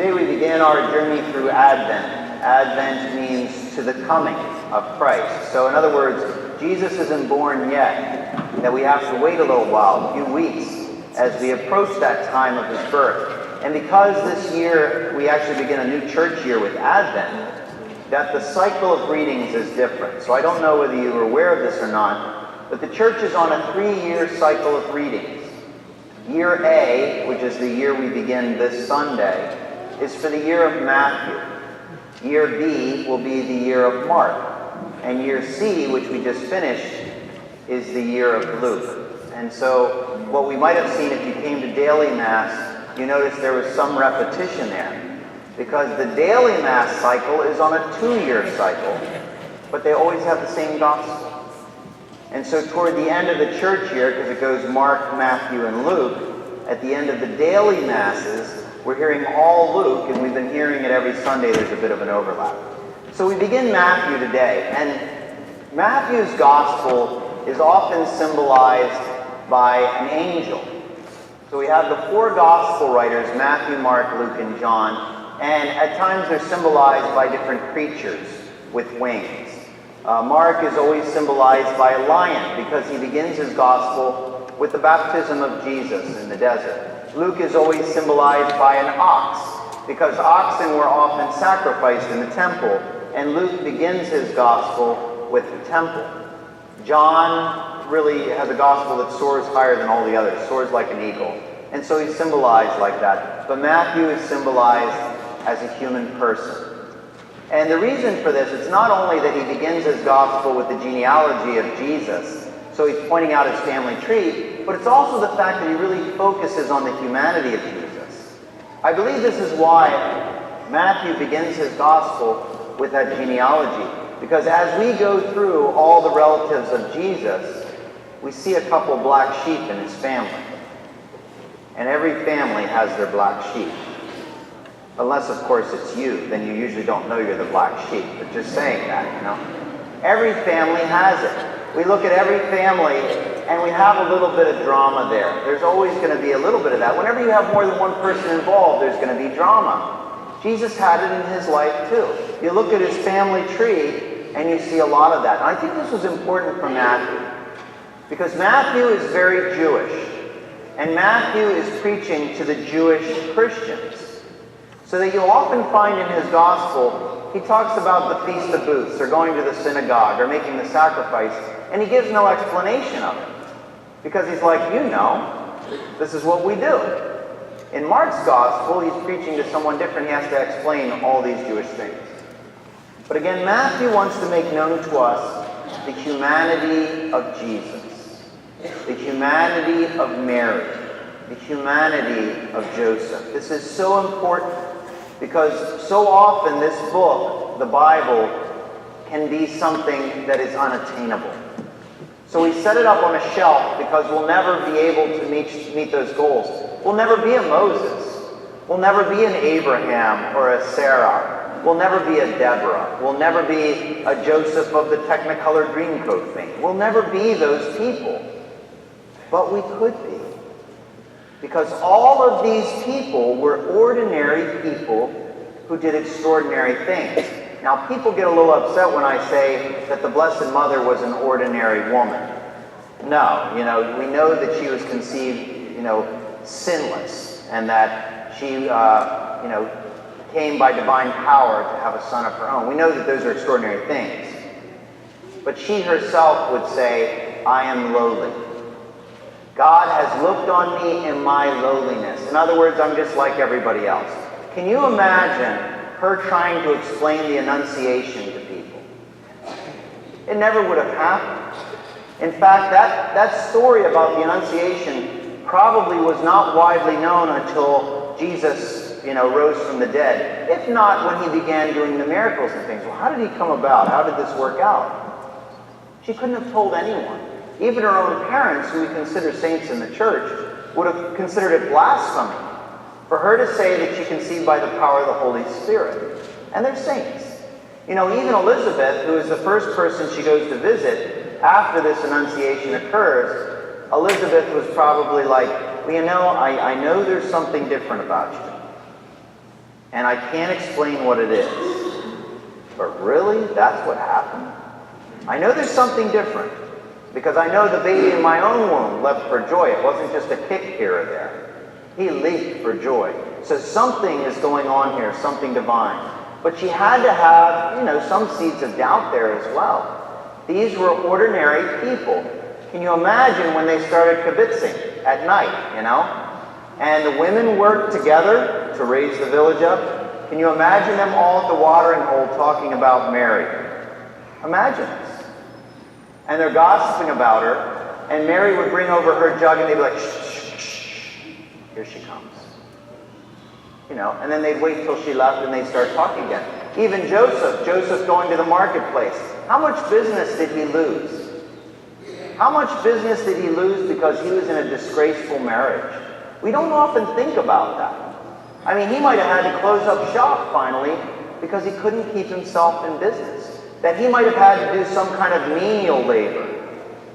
Today we begin our journey through Advent. Advent means to the coming of Christ. So in other words, Jesus isn't born yet, that we have to wait a little while, a few weeks, as we approach that time of his birth. And because this year we actually begin a new church year with Advent, that the cycle of readings is different. So I don't know whether you are aware of this or not, but the church is on a 3-year cycle of readings. Year A, which is the year we begin this Sunday, is for the year of Matthew. Year B will be the year of Mark. And year C, which we just finished, is the year of Luke. And so what we might have seen if you came to daily Mass, you noticed there was some repetition there. Because the daily Mass cycle is on a 2-year cycle, but they always have the same gospel. And so toward the end of the church year, because it goes Mark, Matthew, and Luke, at the end of the daily Masses, we're hearing all Luke, and we've been hearing it every Sunday. There's a bit of an overlap. So we begin Matthew today, and Matthew's gospel is often symbolized by an angel. So we have the 4 gospel writers, Matthew, Mark, Luke, and John, and at times they're symbolized by different creatures with wings. Mark is always symbolized by a lion because he begins his gospel with the baptism of Jesus in the desert. Luke is always symbolized by an ox because oxen were often sacrificed in the temple, and Luke begins his gospel with the temple. John really has a gospel that soars higher than all the others, soars like an eagle, and so he's symbolized like that. But Matthew is symbolized as a human person. And the reason for this, it's not only that he begins his gospel with the genealogy of Jesus, so he's pointing out his family tree, but it's also the fact that he really focuses on the humanity of Jesus. I believe this is why Matthew begins his gospel with that genealogy, because as we go through all the relatives of Jesus, we see a couple black sheep in his family. And every family has their black sheep. Unless, of course, it's you. Then you usually don't know you're the black sheep. But just saying that, you know. Every family has it. We look at every family, and we have a little bit of drama there. There's always going to be a little bit of that. Whenever you have more than one person involved, there's going to be drama. Jesus had it in his life, too. You look at his family tree, and you see a lot of that. And I think this was important for Matthew, because Matthew is very Jewish, and Matthew is preaching to the Jewish Christians. So that you'll often find in his gospel, he talks about the Feast of Booths, or going to the synagogue, or making the sacrifice, and he gives no explanation of it. Because he's like, you know, this is what we do. In Mark's gospel, he's preaching to someone different. He has to explain all these Jewish things. But again, Matthew wants to make known to us the humanity of Jesus, the humanity of Mary, the humanity of Joseph. This is so important because so often this book, the Bible, can be something that is unattainable. So we set it up on a shelf because we'll never be able to meet those goals. We'll never be a Moses. We'll never be an Abraham or a Sarah. We'll never be a Deborah. We'll never be a Joseph of the Technicolor Dreamcoat thing. We'll never be those people. But we could be. Because all of these people were ordinary people who did extraordinary things. Now, people get a little upset when I say that the Blessed Mother was an ordinary woman. No, we know that she was conceived, sinless, and that she, came by divine power to have a son of her own. We know that those are extraordinary things. But she herself would say, I am lowly. God has looked on me in my lowliness. In other words, I'm just like everybody else. Can you imagine her trying to explain the Annunciation to people? It never would have happened. In fact, that story about the Annunciation probably was not widely known until Jesus, rose from the dead. If not, when he began doing the miracles and things. Well, how did he come about? How did this work out? She couldn't have told anyone. Even her own parents, who we consider saints in the church, would have considered it blasphemy for her to say that she conceived by the power of the Holy Spirit. And they're saints. Even Elizabeth, who is the first person she goes to visit after this Annunciation occurs, Elizabeth was probably like, well, I know there's something different about you. and I can't explain what it is. But really, that's what happened? I know there's something different, because I know the baby in my own womb leapt for joy. It wasn't just a kick here or there. He leaped for joy. So something is going on here, something divine. But she had to have, some seeds of doubt there as well. These were ordinary people. Can you imagine when they started kibitzing at night, And the women worked together to raise the village up. Can you imagine them all at the watering hole talking about Mary? Imagine this. And they're gossiping about her, and Mary would bring over her jug, and they'd be like, shh, shh, shh, here she comes. And then they'd wait till she left, and they'd start talking again. Even Joseph going to the marketplace. How much business did he lose? How much business did he lose because he was in a disgraceful marriage? We don't often think about that. He might have had to close up shop finally because he couldn't keep himself in business. That he might have had to do some kind of menial labor.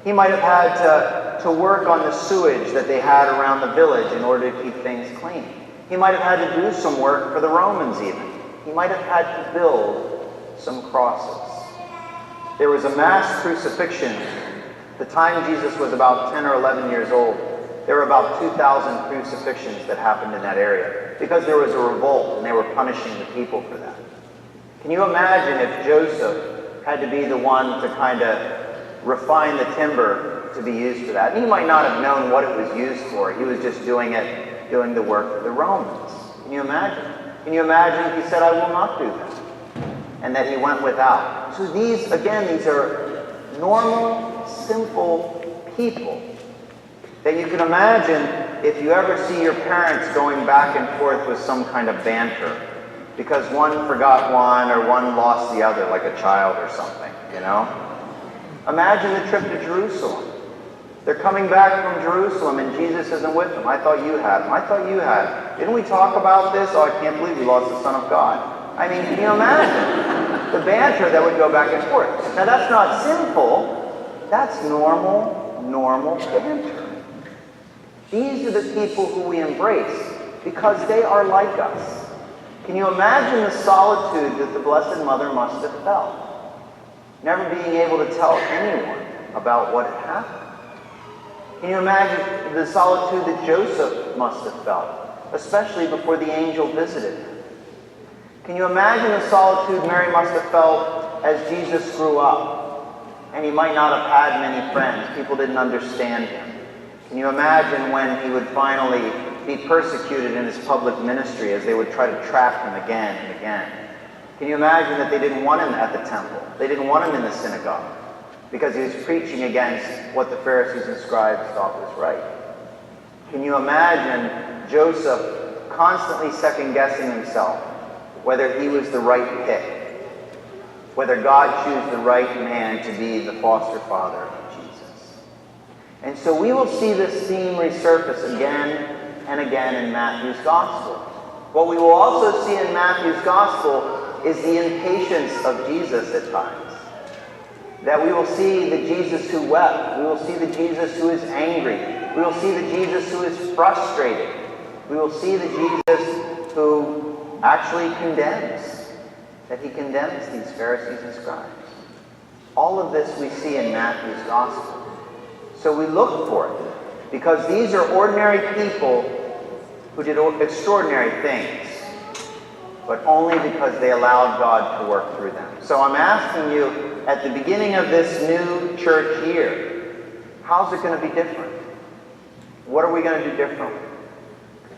He might have had to work on the sewage that they had around the village in order to keep things clean. He might have had to do some work for the Romans even. He might have had to build some crosses. There was a mass crucifixion. The time Jesus was about 10 or 11 years old, there were about 2,000 crucifixions that happened in that area because there was a revolt and they were punishing the people for that. Can you imagine if Joseph had to be the one to kind of refine the timber to be used for that? He might not have known what it was used for. He was just doing the work for the Romans. Can you imagine? Can you imagine if he said, I will not do that? And that he went without. So these are normal, simple people that you can imagine if you ever see your parents going back and forth with some kind of banter because one forgot one or one lost the other like a child or something, Imagine the trip to Jerusalem. They're coming back from Jerusalem and Jesus isn't with them. I thought you had him. I thought you had him. Didn't we talk about this? Oh, I can't believe we lost the Son of God. Can you imagine the banter that would go back and forth? Now, that's not sinful. That's normal banter. These are the people who we embrace because they are like us. Can you imagine the solitude that the Blessed Mother must have felt? Never being able to tell anyone about what had happened. Can you imagine the solitude that Joseph must have felt, especially before the angel visited him? Can you imagine the solitude Mary must have felt as Jesus grew up? And he might not have had many friends. People didn't understand him. Can you imagine when he would finally be persecuted in his public ministry as they would try to trap him again and again? Can you imagine that they didn't want him at the temple? They didn't want him in the synagogue because he was preaching against what the Pharisees and scribes thought was right. Can you imagine Joseph constantly second-guessing himself whether he was the right pick, whether God chose the right man to be the foster father of Jesus? And so we will see this theme resurface again and again in Matthew's Gospel. What we will also see in Matthew's Gospel is the impatience of Jesus at times. That we will see the Jesus who wept. We will see the Jesus who is angry. We will see the Jesus who is frustrated. We will see the Jesus who actually condemns. That he condemns these Pharisees and scribes. All of this we see in Matthew's Gospel. So we look for it because these are ordinary people who did extraordinary things, but only because they allowed God to work through them. So I'm asking you, at the beginning of this new church year, how's it going to be different? What are we going to do differently?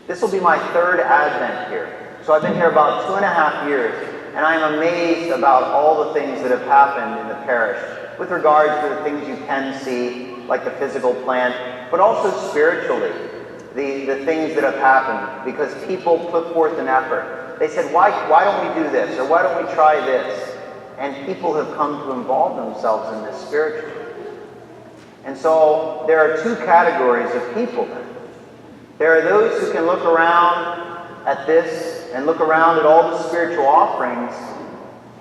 This will be my third Advent here. So I've been here about 2.5 years, and I'm amazed about all the things that have happened in the parish with regards to the things you can see, like the physical plant, but also spiritually, the things that have happened, because people put forth an effort. They said, why don't we do this? Or why don't we try this? And people have come to involve themselves in this spiritually. And so there are two categories of people then. There are those who can look around at this and look around at all the spiritual offerings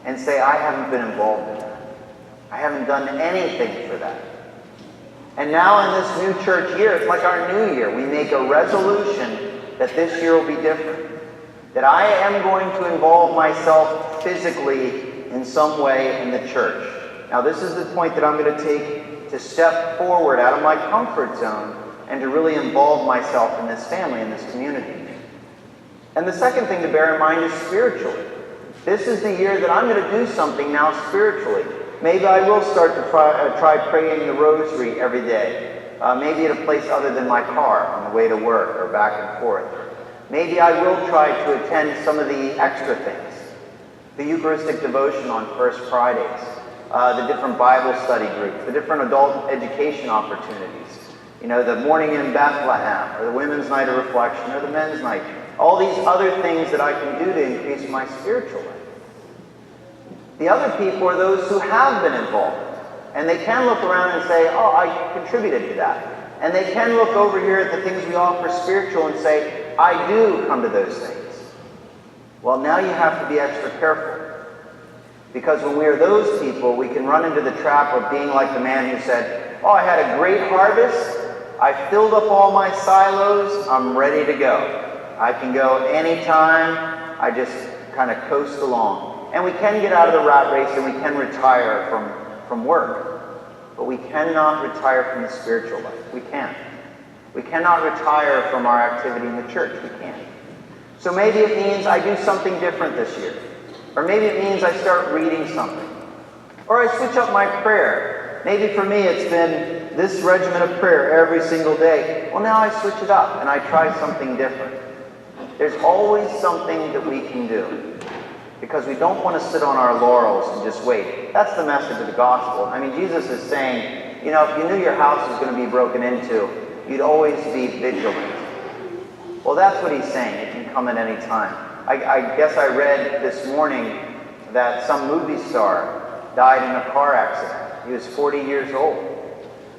and say, I haven't been involved in that. I haven't done anything for that. And now in this new church year, it's like our new year. We make a resolution that this year will be different. that I am going to involve myself physically in some way in the church. Now, this is the point that I'm going to take to step forward out of my comfort zone and to really involve myself in this family, in this community. And the second thing to bear in mind is spiritually. This is the year that I'm going to do something now spiritually. Maybe I will start to try praying the rosary every day. Maybe at a place other than my car on the way to work or back and forth. Maybe I will try to attend some of the extra things. The Eucharistic devotion on First Fridays, the different Bible study groups, the different adult education opportunities. You know, the morning in Bethlehem, or the women's night of reflection, or the men's night. All these other things that I can do to increase my spiritual life. The other people are those who have been involved. And they can look around and say, oh, I contributed to that. And they can look over here at the things we offer spiritual and say, I do come to those things. Well, now you have to be extra careful. Because when we are those people, we can run into the trap of being like the man who said, oh, I had a great harvest. I filled up all my silos. I'm ready to go. I can go anytime. I just kind of coast along. And we can get out of the rat race and we can retire from work. But we cannot retire from the spiritual life. We can't. We cannot retire from our activity in the church. We can't. So maybe it means I do something different this year. Or maybe it means I start reading something. Or I switch up my prayer. Maybe for me it's been this regimen of prayer every single day. Well, now I switch it up and I try something different. There's always something that we can do. Because we don't want to sit on our laurels and just wait. That's the message of the gospel. I mean, Jesus is saying, you know, if you knew your house was going to be broken into, you'd always be vigilant. Well, that's what he's saying. It can come at any time. I guess I read this morning that some movie star died in a car accident. He was 40 years old.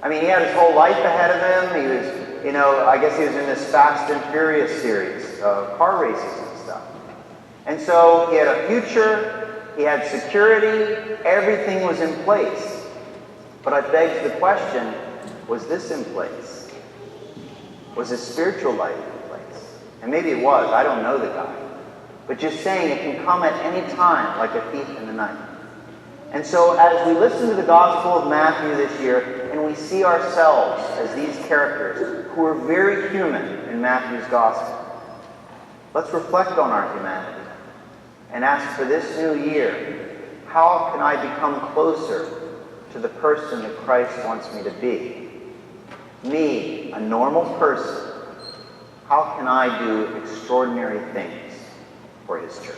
I mean, he had his whole life ahead of him. He was, you know, I guess he was in this Fast and Furious series of car races and stuff. And so he had a future, he had security, everything was in place. But it begs the question, was this in place? Was his spiritual life in place? And maybe it was, I don't know the guy. But just saying it can come at any time like a thief in the night. And so as we listen to the Gospel of Matthew this year, and we see ourselves as these characters who are very human in Matthew's Gospel, let's reflect on our humanity and ask for this new year, how can I become closer to the person that Christ wants me to be? Me, a normal person, how can I do extraordinary things for his church?